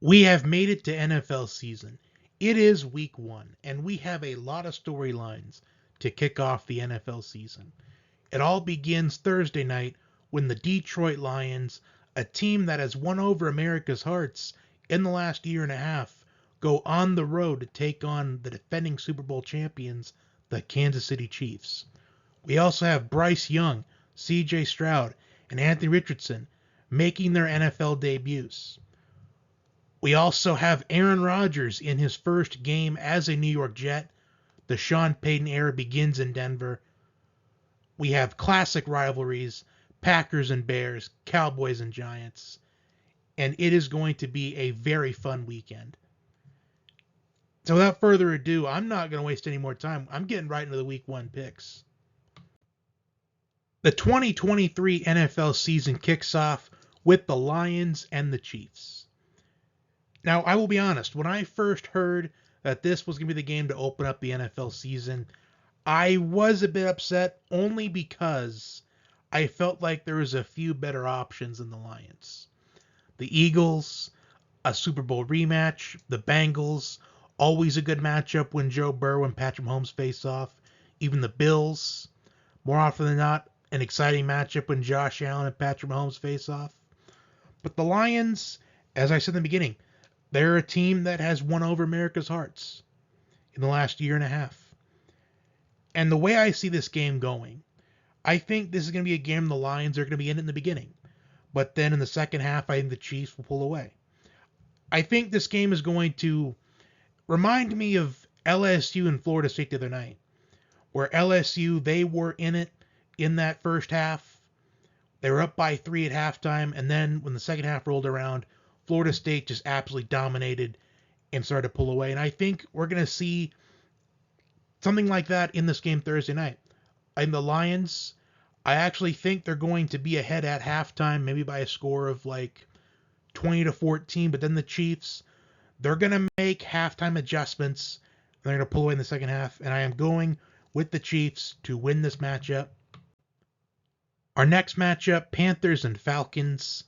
We have made it to NFL season. It is week 1, and we have a lot of storylines to kick off the NFL season. It all begins Thursday night when the Detroit Lions, a team that has won over America's hearts in the last year and a half, go on the road to take on the defending Super Bowl champions, the Kansas City Chiefs. We also have Bryce Young, CJ Stroud, and Anthony Richardson making their NFL debuts. We also have Aaron Rodgers in his first game as a New York Jet. The Sean Payton era begins in Denver. We have classic rivalries, Packers and Bears, Cowboys and Giants. And it is going to be a very fun weekend. So without further ado, I'm not going to waste any more time. I'm getting right into the week 1 picks. The 2023 NFL season kicks off with the Lions and the Chiefs. Now, I will be honest, when I first heard that this was going to be the game to open up the NFL season, I was a bit upset only because I felt like there was a few better options than the Lions. The Eagles, a Super Bowl rematch, the Bengals, always a good matchup when Joe Burrow and Patrick Mahomes face off. Even the Bills, more often than not, an exciting matchup when Josh Allen and Patrick Mahomes face off. But the Lions, as I said in the beginning, they're a team that has won over America's hearts in the last year and a half. And the way I see this game going, I think this is going to be a game the Lions are going to be in the beginning. But then in the second half, I think the Chiefs will pull away. I think this game is going to remind me of LSU and Florida State the other night, where LSU, they were in it in that first half. They were up by 3 at halftime, and then when the second half rolled around, Florida State just absolutely dominated and started to pull away. And I think we're going to see something like that in this game Thursday night. In the Lions, I actually think they're going to be ahead at halftime, maybe by a score of like 20-14. But then the Chiefs, they're going to make halftime adjustments. And they're going to pull away in the second half. And I am going with the Chiefs to win this matchup. Our next matchup, Panthers and Falcons.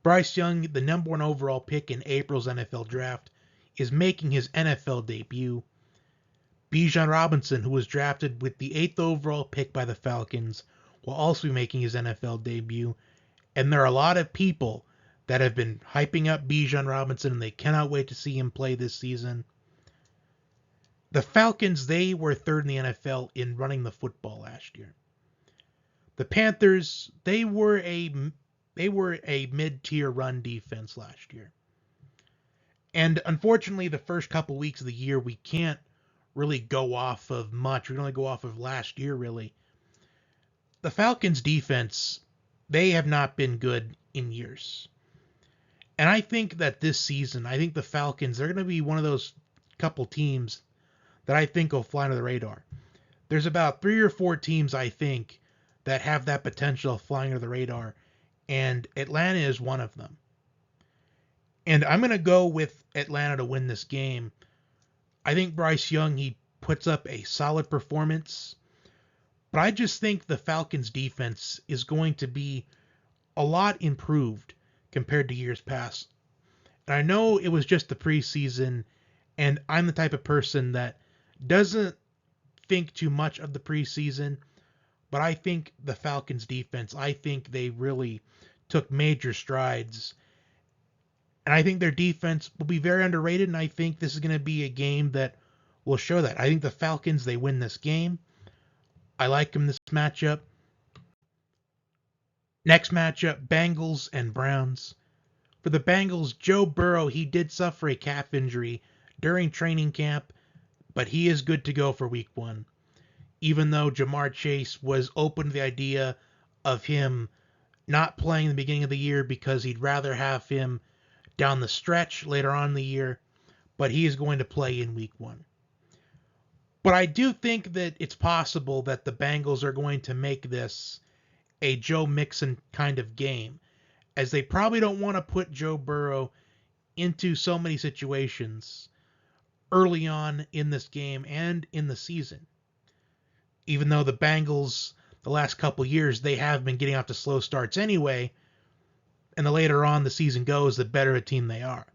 Bryce Young, the number 1 overall pick in April's NFL draft, is making his NFL debut. Bijan Robinson, who was drafted with the 8th overall pick by the Falcons, will also be making his NFL debut. And there are a lot of people that have been hyping up Bijan Robinson, and they cannot wait to see him play this season. The Falcons, they were 3rd in the NFL in running the football last year. The Panthers, they were a mid-tier run defense last year. And unfortunately, the first couple weeks of the year, we can't really go off of much. We can only go off of last year, really. The Falcons' defense, they have not been good in years. And I think that this season, I think the Falcons, they're going to be one of those couple teams that I think will fly under the radar. There's about 3 or 4 teams, I think, that have that potential of flying under the radar. And Atlanta is one of them. And I'm going to go with Atlanta to win this game. I think Bryce Young, he puts up a solid performance. But I just think the Falcons' defense is going to be a lot improved compared to years past. And I know it was just the preseason, and I'm the type of person that doesn't think too much of the preseason. But I think the Falcons' defense, I think they really took major strides. And I think their defense will be very underrated, and I think this is going to be a game that will show that. I think the Falcons, they win this game. I like them this matchup. Next matchup, Bengals and Browns. For the Bengals, Joe Burrow, he did suffer a calf injury during training camp, but he is good to go for week 1. Even though Jamar Chase was open to the idea of him not playing in the beginning of the year because he'd rather have him down the stretch later on in the year, but he is going to play in week 1. But I do think that it's possible that the Bengals are going to make this a Joe Mixon kind of game, as they probably don't want to put Joe Burrow into so many situations early on in this game and in the season. Even though the Bengals, the last couple years, they have been getting off to slow starts anyway, and the later on the season goes, the better a team they are.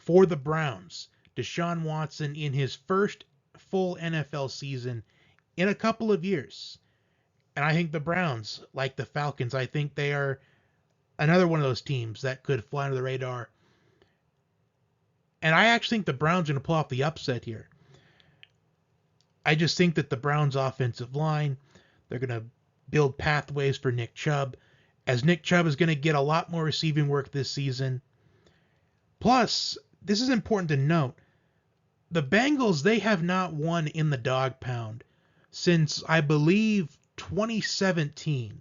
For the Browns, Deshaun Watson in his first full NFL season in a couple of years. And I think the Browns, like the Falcons, I think they are another one of those teams that could fly under the radar. And I actually think the Browns are going to pull off the upset here. I just think that the Browns' offensive line, they're going to build pathways for Nick Chubb, as Nick Chubb is going to get a lot more receiving work this season. Plus, this is important to note, the Bengals, they have not won in the dog pound since, I believe, 2017.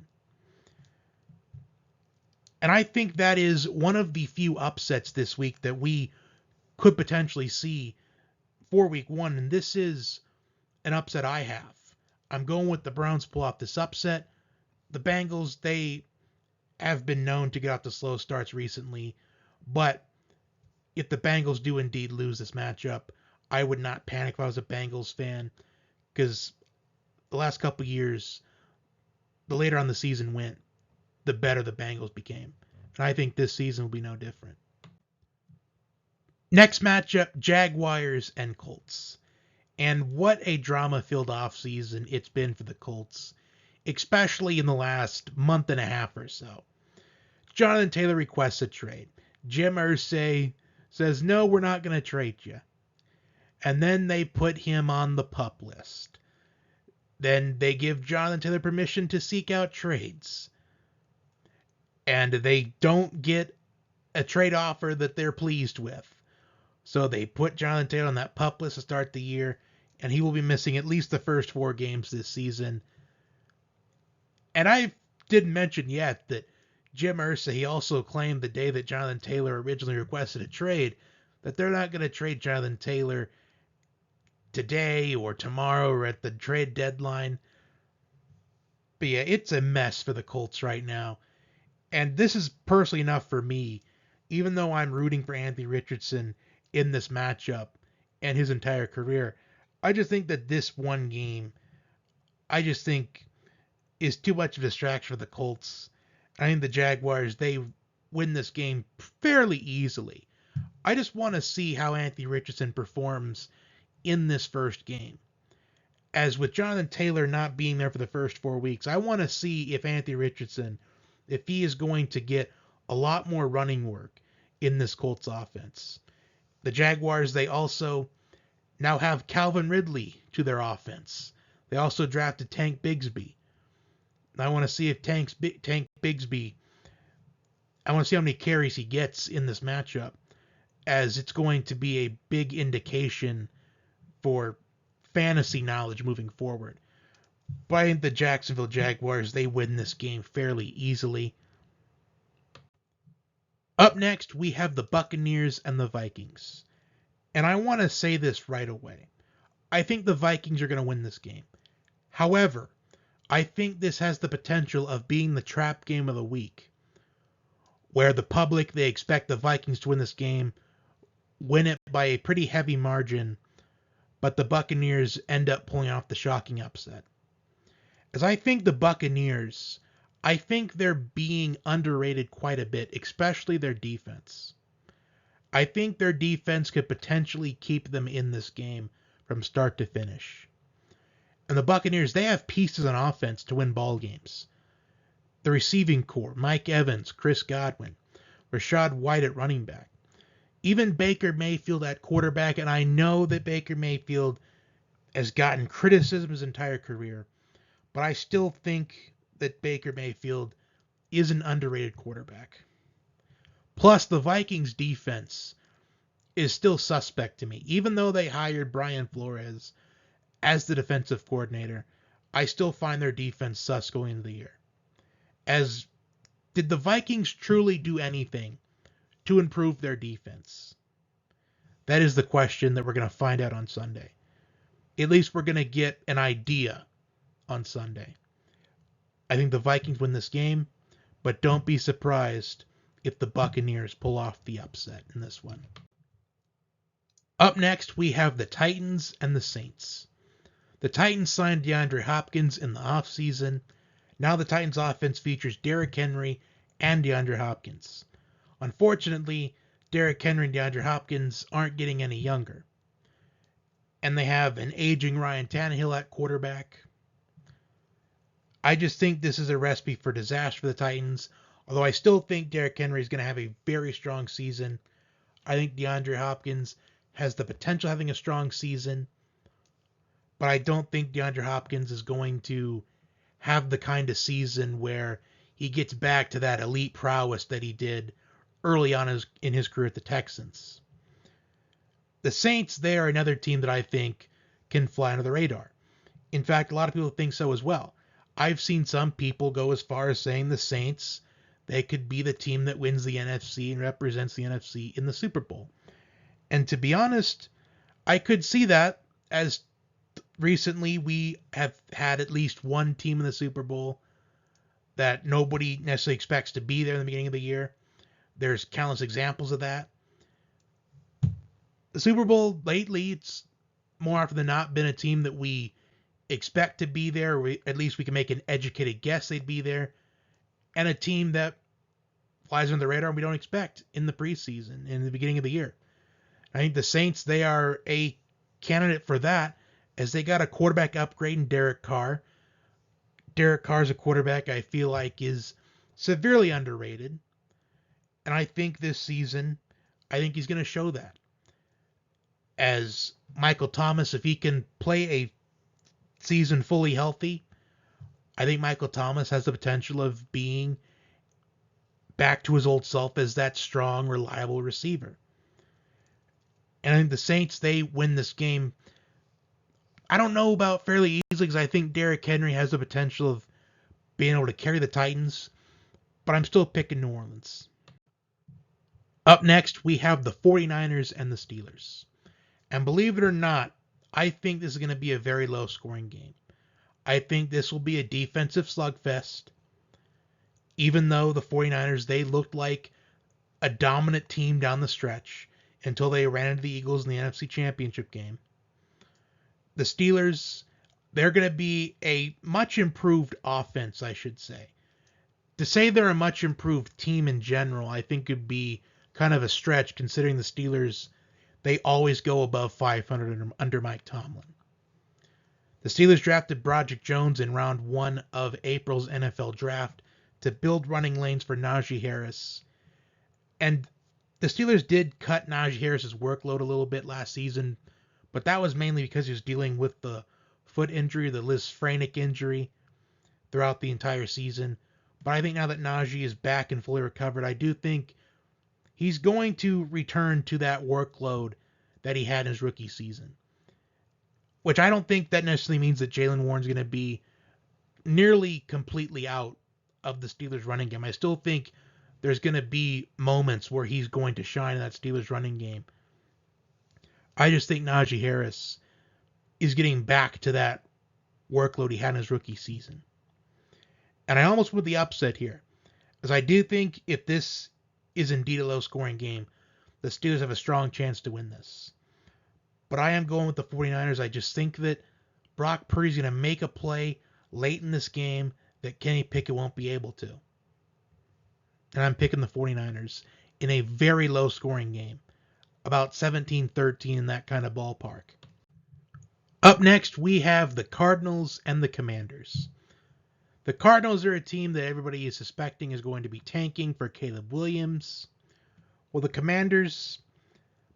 And I think that is one of the few upsets this week that we could potentially see for week one. And this is an upset I have. I'm going with the Browns pull off this upset. The Bengals, they have been known to get off the slow starts recently. But if the Bengals do indeed lose this matchup, I would not panic if I was a Bengals fan. Because the last couple years, the later on the season went, the better the Bengals became. And I think this season will be no different. Next matchup, Jaguars and Colts. And what a drama-filled offseason it's been for the Colts, especially in the last month and a half or so. Jonathan Taylor requests a trade. Jim Irsay says, no, we're not going to trade you. And then they put him on the PUP list. Then they give Jonathan Taylor permission to seek out trades. And they don't get a trade offer that they're pleased with. So they put Jonathan Taylor on that PUP list to start the year, and he will be missing at least the first 4 games this season. And I didn't mention yet that Jim Irsay, he also claimed the day that Jonathan Taylor originally requested a trade that they're not going to trade Jonathan Taylor today or tomorrow or at the trade deadline. But yeah, it's a mess for the Colts right now. And this is personally enough for me, even though I'm rooting for Anthony Richardson in this matchup and his entire career. I just think that this one game, I just think is too much of a distraction for the Colts. I think the Jaguars, they win this game fairly easily. I just want to see how Anthony Richardson performs in this first game. As with Jonathan Taylor not being there for the first 4 weeks, I want to see if Anthony Richardson, if he is going to get a lot more running work in this Colts offense. The Jaguars, they also now have Calvin Ridley to their offense. They also drafted Tank Bigsby. I want to see if Tank Bigsby, I want to see how many carries he gets in this matchup, as it's going to be a big indication for fantasy knowledge moving forward. But I think the Jacksonville Jaguars, they win this game fairly easily. Up next, we have the Buccaneers and the Vikings. And I want to say this right away. I think the Vikings are going to win this game. However, I think this has the potential of being the trap game of the week, where the public, they expect the Vikings to win this game, win it by a pretty heavy margin, but the Buccaneers end up pulling off the shocking upset. As I think the Buccaneers, I think they're being underrated quite a bit, especially their defense. I think their defense could potentially keep them in this game from start to finish. And the Buccaneers, they have pieces on offense to win ball games. The receiving core, Mike Evans, Chris Godwin, Rachaad White at running back. Even Baker Mayfield at quarterback, and I know that Baker Mayfield has gotten criticism his entire career, but I still think that Baker Mayfield is an underrated quarterback. Plus, the Vikings defense is still suspect to me. Even though they hired Brian Flores as the defensive coordinator, I still find their defense sus going into the year. As did the Vikings truly do anything to improve their defense? That is the question that we're going to find out on Sunday. At least we're going to get an idea on Sunday. I think the Vikings win this game, but don't be surprised if the Buccaneers pull off the upset in this one. Up next, we have the Titans and the Saints. The Titans signed DeAndre Hopkins in the offseason. Now the Titans offense features Derrick Henry and DeAndre Hopkins. Unfortunately, Derrick Henry and DeAndre Hopkins aren't getting any younger. And they have an aging Ryan Tannehill at quarterback. I just think this is a recipe for disaster for the Titans. Although I still think Derrick Henry is going to have a very strong season. I think DeAndre Hopkins has the potential of having a strong season. But I don't think DeAndre Hopkins is going to have the kind of season where he gets back to that elite prowess that he did early on in his career at the Texans. The Saints, they are another team that I think can fly under the radar. In fact, a lot of people think so as well. I've seen some people go as far as saying the Saints, they could be the team that wins the NFC and represents the NFC in the Super Bowl. And to be honest, I could see that, as recently we have had at least one team in the Super Bowl that nobody necessarily expects to be there in the beginning of the year. There's countless examples of that. The Super Bowl lately, it's more often than not been a team that we expect to be there, or at least we can make an educated guess they'd be there, and a team that flies under the radar and we don't expect in the preseason, in the beginning of the year. I think the Saints, they are a candidate for that, as they got a quarterback upgrade in Derek Carr. Derek Carr is a quarterback I feel like is severely underrated. And I think this season, I think he's going to show that. As Michael Thomas, if he can play a season fully healthy, I think Michael Thomas has the potential of being back to his old self as that strong, reliable receiver. And I think the Saints, they win this game. I don't know about fairly easily, because I think Derrick Henry has the potential of being able to carry the Titans, but I'm still picking New Orleans. Up next, we have the 49ers and the Steelers. And believe it or not, I think this is going to be a very low-scoring game. I think this will be a defensive slugfest, even though the 49ers, they looked like a dominant team down the stretch until they ran into the Eagles in the NFC Championship game. The Steelers, they're going to be a much improved offense, I should say. To say they're a much improved team in general, I think would be kind of a stretch, considering the Steelers, they always go above 500 under Mike Tomlin. The Steelers drafted Broderick Jones in round 1 of April's NFL draft to build running lanes for Najee Harris. And the Steelers did cut Najee Harris's workload a little bit last season, but that was mainly because he was dealing with the foot injury, the Lisfranc injury, throughout the entire season. But I think now that Najee is back and fully recovered, I do think he's going to return to that workload that he had in his rookie season. Which I don't think that necessarily means that Jaylen Warren's going to be nearly completely out of the Steelers running game. I still think there's going to be moments where he's going to shine in that Steelers running game. I just think Najee Harris is getting back to that workload he had in his rookie season. And I almost went the upset here, as I do think if this is indeed a low-scoring game, the Steelers have a strong chance to win this. But I am going with the 49ers. I just think that Brock Purdy's going to make a play late in this game that Kenny Pickett won't be able to. And I'm picking the 49ers in a very low-scoring game. About 17-13 in that kind of ballpark. Up next, we have the Cardinals and the Commanders. The Cardinals are a team that everybody is suspecting is going to be tanking for Caleb Williams. Well, the Commanders,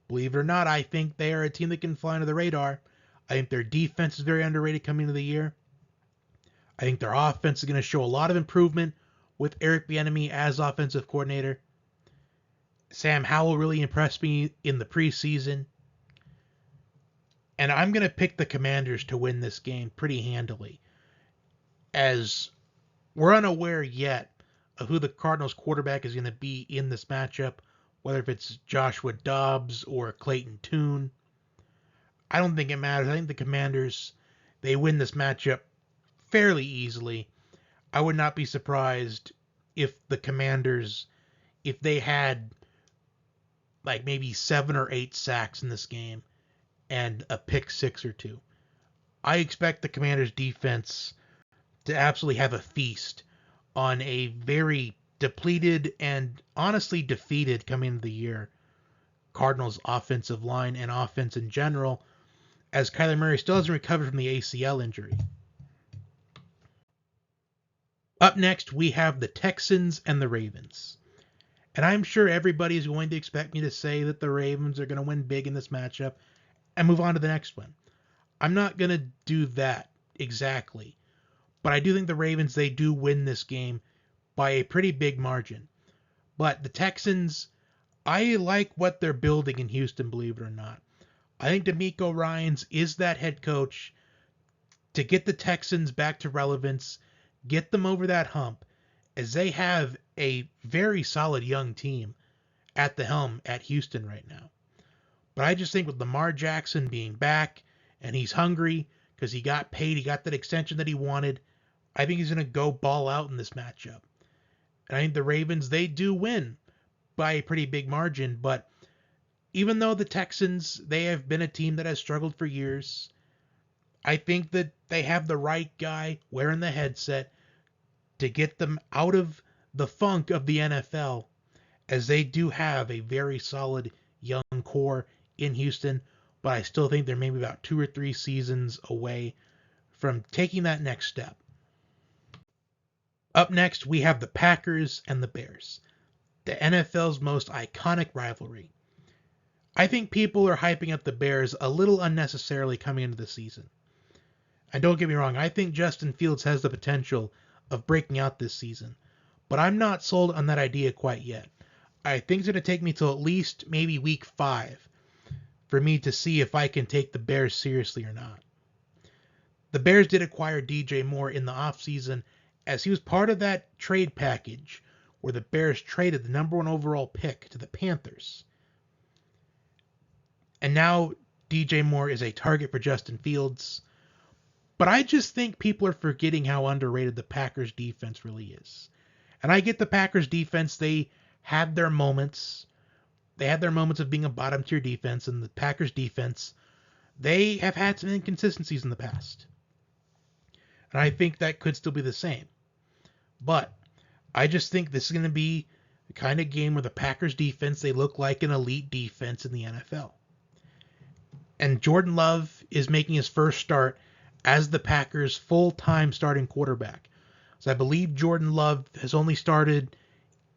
believe it or not, I think they are a team that can fly under the radar. I think their defense is very underrated coming into the year. I think their offense is going to show a lot of improvement with Eric Bieniemy as offensive coordinator. Sam Howell really impressed me in the preseason. And I'm going to pick the Commanders to win this game pretty handily, as we're unaware yet of who the Cardinals quarterback is going to be in this matchup, whether if it's Joshua Dobbs or Clayton Tune. I don't think it matters. I think the Commanders, they win this matchup fairly easily. I would not be surprised if the Commanders, if they had like maybe 7 or 8 sacks in this game and a pick 6 or 2. I expect the Commanders defense to absolutely have a feast on a very depleted and honestly defeated coming into the year Cardinals offensive line and offense in general, as Kyler Murray still hasn't recovered from the ACL injury. Up next, we have the Texans and the Ravens. And I'm sure everybody is going to expect me to say that the Ravens are going to win big in this matchup and move on to the next one. I'm not going to do that exactly. But I do think the Ravens, they do win this game by a pretty big margin. But the Texans, I like what they're building in Houston, believe it or not. I think DeMeco Ryans is that head coach to get the Texans back to relevance, get them over that hump, as they have a very solid young team at the helm at Houston right now. But I just think with Lamar Jackson being back, and he's hungry because he got paid, he got that extension that he wanted, I think he's going to go ball out in this matchup. And I think the Ravens, they do win by a pretty big margin, but even though the Texans, they have been a team that has struggled for years, I think that they have the right guy wearing the headset to get them out of the funk of the NFL, as they do have a very solid young core in Houston, but I still think they're maybe about 2 or 3 seasons away from taking that next step. Up next, we have the Packers and the Bears, the NFL's most iconic rivalry. I think people are hyping up the Bears a little unnecessarily coming into the season. And don't get me wrong, I think Justin Fields has the potential of breaking out this season, but I'm not sold on that idea quite yet. I think it's going to take me till at least maybe week 5 for me to see if I can take the Bears seriously or not. The Bears did acquire DJ Moore in the offseason, as he was part of that trade package where the Bears traded the number 1 overall pick to the Panthers. And now DJ Moore is a target for Justin Fields. But I just think people are forgetting how underrated the Packers defense really is. And I get the Packers defense, they had their moments. They had their moments of being a bottom tier defense, and the Packers defense, they have had some inconsistencies in the past. And I think that could still be the same. But I just think this is going to be the kind of game where the Packers defense, they look like an elite defense in the NFL. And Jordan Love is making his first start as the Packers' full-time starting quarterback. So I believe Jordan Love has only started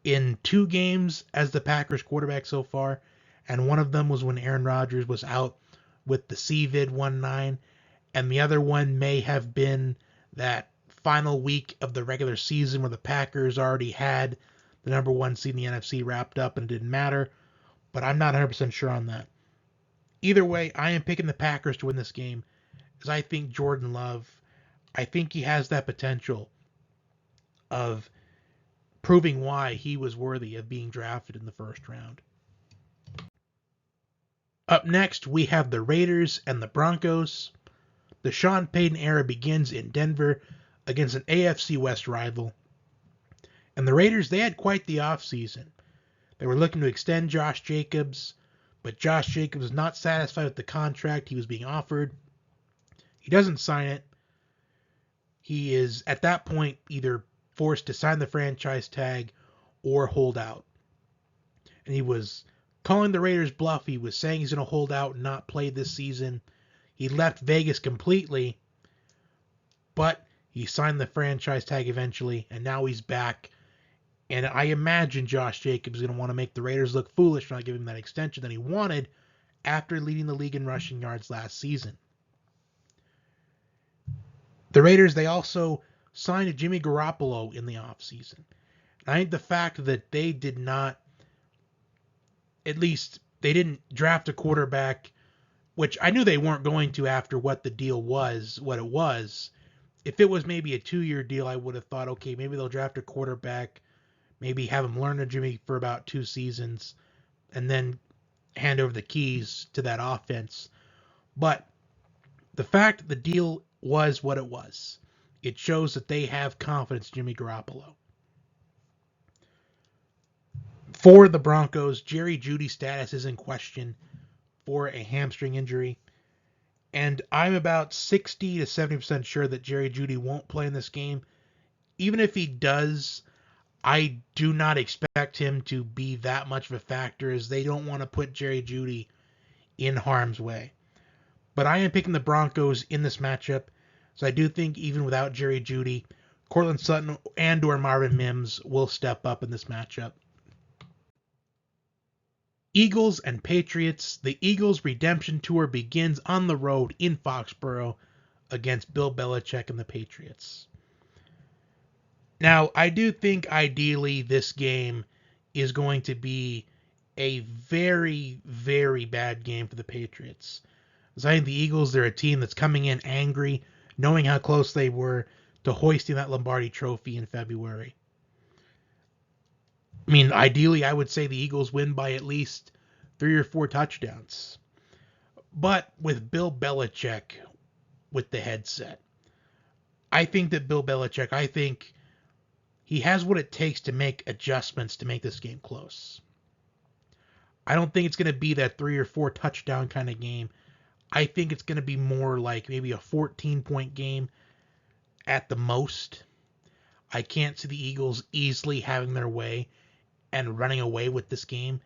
in 2 games as the Packers quarterback so far, and one of them was when Aaron Rodgers was out with the COVID-19, and the other one may have been that final week of the regular season where the Packers already had the number 1 seed in the NFC wrapped up and it didn't matter, but I'm not 100% sure on that. Either way, I am picking the Packers to win this game, as I think Jordan Love, I think he has that potential of proving why he was worthy of being drafted in the first round. Up next, we have the Raiders and the Broncos. The Sean Payton era begins in Denver against an AFC West rival. And the Raiders, they had quite the offseason. They were looking to extend Josh Jacobs, but Josh Jacobs was not satisfied with the contract he was being offered. He doesn't sign it. He is, at that point, either forced to sign the franchise tag or hold out. And he was calling the Raiders bluff. He was saying he's going to hold out and not play this season. He left Vegas completely, but he signed the franchise tag eventually, and now he's back. And I imagine Josh Jacobs is going to want to make the Raiders look foolish for not giving him that extension that he wanted after leading the league in rushing yards last season. The Raiders, they also signed Jimmy Garoppolo in the offseason. I think the fact that they did not, at least they didn't draft a quarterback, which I knew they weren't going to after what the deal was, what it was. If it was maybe a 2-year deal, I would have thought, okay, maybe they'll draft a quarterback, maybe have him learn to Jimmy for about 2 seasons, and then hand over the keys to that offense. But the fact that the deal was what it was, it shows that they have confidence in Jimmy Garoppolo. For the Broncos, Jerry Jeudy's status is in question for a hamstring injury. And I'm about 60 to 70% sure that Jerry Jeudy won't play in this game. Even if he does, I do not expect him to be that much of a factor, as they don't want to put Jerry Jeudy in harm's way. But I am picking the Broncos in this matchup, so I do think even without Jerry Jeudy, Cortland Sutton and or Marvin Mims will step up in this matchup. Eagles and Patriots. The Eagles' redemption tour begins on the road in Foxborough against Bill Belichick and the Patriots. Now, I do think ideally this game is going to be a very, very bad game for the Patriots. Because I think the Eagles, they're a team that's coming in angry, knowing how close they were to hoisting that Lombardi trophy in February. I mean, ideally, I would say the Eagles win by at least 3 or 4 touchdowns. But with Bill Belichick with the headset, I think that Bill Belichick, I think he has what it takes to make adjustments to make this game close. I don't think it's going to be that 3 or 4 touchdown kind of game. I think it's going to be more like maybe a 14-point game at the most. I can't see the Eagles easily having their way and running away with this game.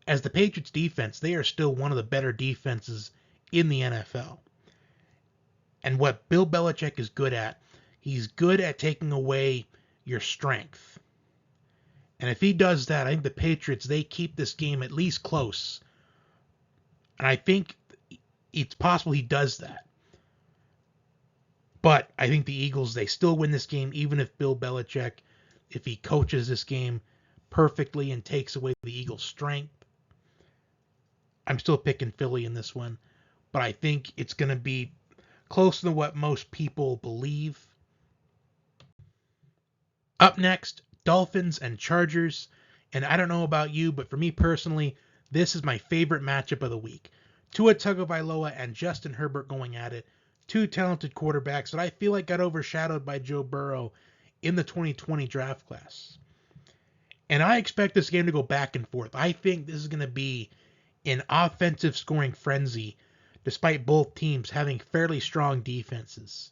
As the Patriots defense, they are still one of the better defenses in the NFL. And what Bill Belichick is good at, he's good at taking away your strength. And if he does that, I think the Patriots, they keep this game at least close. And I think it's possible he does that. But I think the Eagles, they still win this game, even if Bill Belichick, if he coaches this game perfectly and takes away the Eagles' strength. I'm still picking Philly in this one. But I think it's going to be closer than what most people believe. Up next, Dolphins and Chargers. And I don't know about you, but for me personally, this is my favorite matchup of the week. Tua Tagovailoa and Justin Herbert going at it. 2 talented quarterbacks that I feel like got overshadowed by Joe Burrow in the 2020 draft class. And I expect this game to go back and forth. I think this is going to be an offensive scoring frenzy, despite both teams having fairly strong defenses.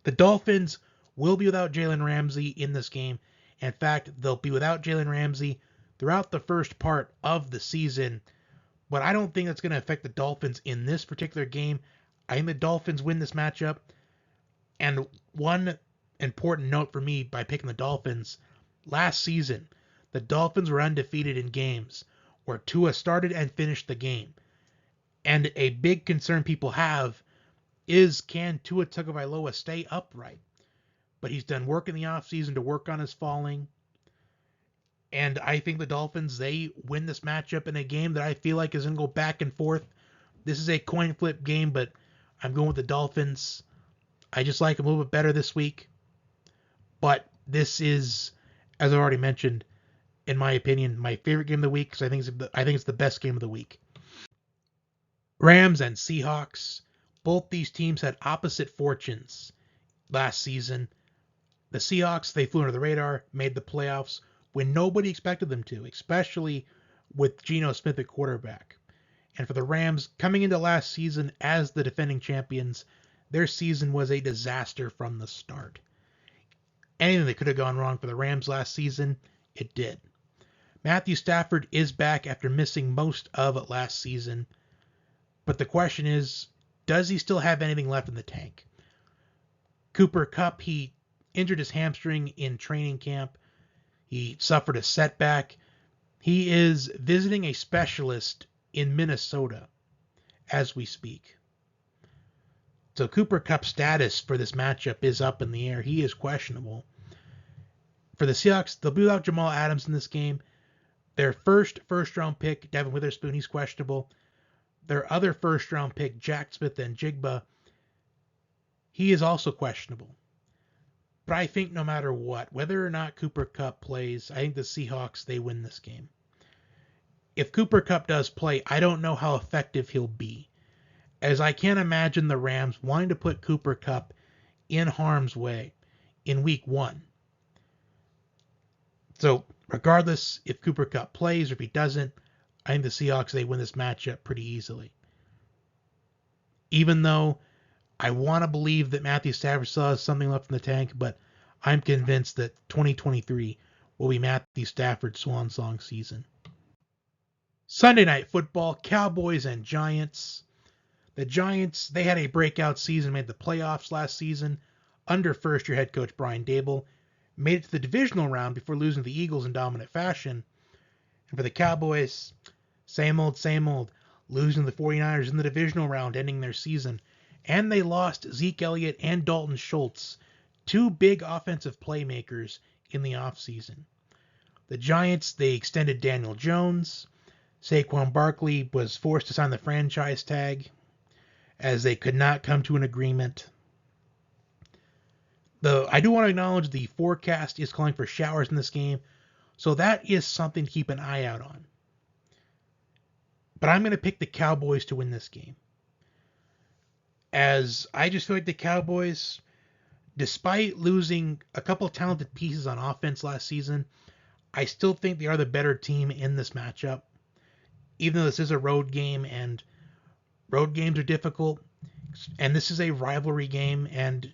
The Dolphins will be without Jalen Ramsey in this game. In fact, they'll be without Jalen Ramsey throughout the first part of the season. But I don't think that's going to affect the Dolphins in this particular game. I think the Dolphins win this matchup. And one important note for me by picking the Dolphins, last season, the Dolphins were undefeated in games where Tua started and finished the game. And a big concern people have is, can Tua Tagovailoa stay upright? But he's done work in the offseason to work on his falling. And I think the Dolphins, they win this matchup in a game that I feel like is going to go back and forth. This is a coin flip game, but I'm going with the Dolphins. I just like them a little bit better this week. But this is, as I've already mentioned, in my opinion, my favorite game of the week, because I think it's the best game of the week. Rams and Seahawks. Both these teams had opposite fortunes last season. The Seahawks, they flew under the radar, made the playoffs when nobody expected them to, especially with Geno Smith at quarterback. And for the Rams, coming into last season as the defending champions, their season was a disaster from the start. Anything that could have gone wrong for the Rams last season, it did. Matthew Stafford is back after missing most of last season. But the question is, does he still have anything left in the tank? Cooper Kupp, he injured his hamstring in training camp. He suffered a setback. He is visiting a specialist in Minnesota as we speak. So Cooper Kupp's status for this matchup is up in the air. He is questionable. For the Seahawks, they'll be without Jamal Adams in this game. Their first round pick, Devin Witherspoon, he's questionable. Their other first round pick, Jack Smith and Jigba, he is also questionable. But I think no matter what, whether or not Cooper Kupp plays, I think the Seahawks, they win this game. If Cooper Kupp does play, I don't know how effective he'll be, as I can't imagine the Rams wanting to put Cooper Kupp in harm's way in week 1. So regardless if Cooper Kupp plays or if he doesn't, I think the Seahawks, they win this matchup pretty easily. Even though I want to believe that Matthew Stafford still has something left in the tank, but I'm convinced that 2023 will be Matthew Stafford's swan song season. Sunday Night Football, Cowboys and Giants. The Giants, they had a breakout season, made the playoffs last season under first-year head coach Brian Daboll, made it to the divisional round before losing to the Eagles in dominant fashion. And for the Cowboys, same old, losing to the 49ers in the divisional round, ending their season. And they lost Zeke Elliott and Dalton Schultz, two big offensive playmakers in the offseason. The Giants, they extended Daniel Jones. Saquon Barkley was forced to sign the franchise tag as they could not come to an agreement. I do want to acknowledge the forecast is calling for showers in this game, so that is something to keep an eye out on. But I'm going to pick the Cowboys to win this game, as I just feel like the Cowboys, despite losing a couple of talented pieces on offense last season, I still think they are the better team in this matchup. Even though this is a road game and road games are difficult, and this is a rivalry game, and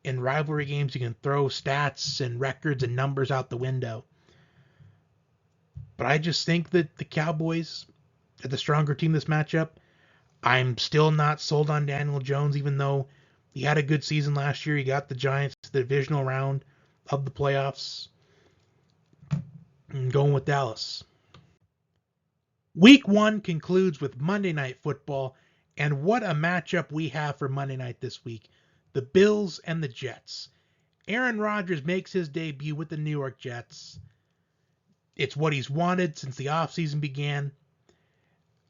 in rivalry games you can throw stats and records and numbers out the window. But I just think that the Cowboys are the stronger team this matchup. I'm still not sold on Daniel Jones, even though he had a good season last year. He got the Giants to the divisional round of the playoffs. I'm going with Dallas. Week 1 concludes with Monday Night Football, and what a matchup we have for Monday night this week. The Bills and the Jets. Aaron Rodgers makes his debut with the New York Jets. It's what he's wanted since the offseason began.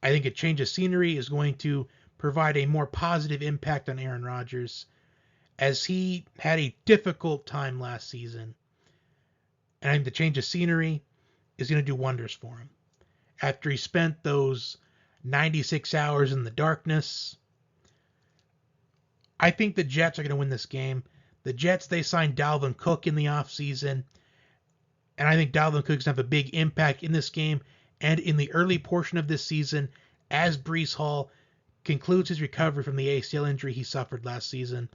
I think a change of scenery is going to provide a more positive impact on Aaron Rodgers, as he had a difficult time last season. And I think the change of scenery is going to do wonders for him. After he spent those 96 hours in the darkness, I think the Jets are going to win this game. The Jets, they signed Dalvin Cook in the offseason, and I think Dalvin Cook's going to have a big impact in this game and in the early portion of this season as Breece Hall concludes his recovery from the ACL injury he suffered last season.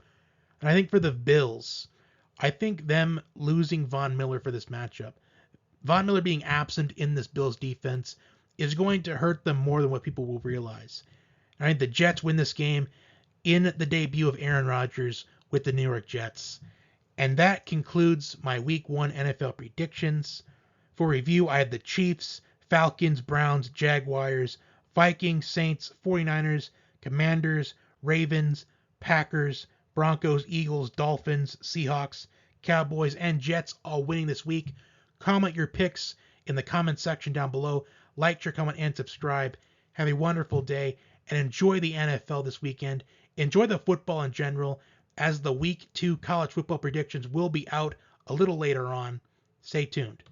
And I think for the Bills, I think them losing Von Miller for this matchup, Von Miller being absent in this Bills defense, is going to hurt them more than what people will realize. And I think the Jets win this game in the debut of Aaron Rodgers with the New York Jets. And that concludes my Week 1 NFL predictions. For review, I had the Chiefs, Falcons, Browns, Jaguars, Vikings, Saints, 49ers, Commanders, Ravens, Packers, Broncos, Eagles, Dolphins, Seahawks, Cowboys, and Jets all winning this week. Comment your picks in the comment section down below. Like, share, comment, and subscribe. Have a wonderful day, and enjoy the NFL this weekend. Enjoy the football in general, as the Week 2 college football predictions will be out a little later on. Stay tuned.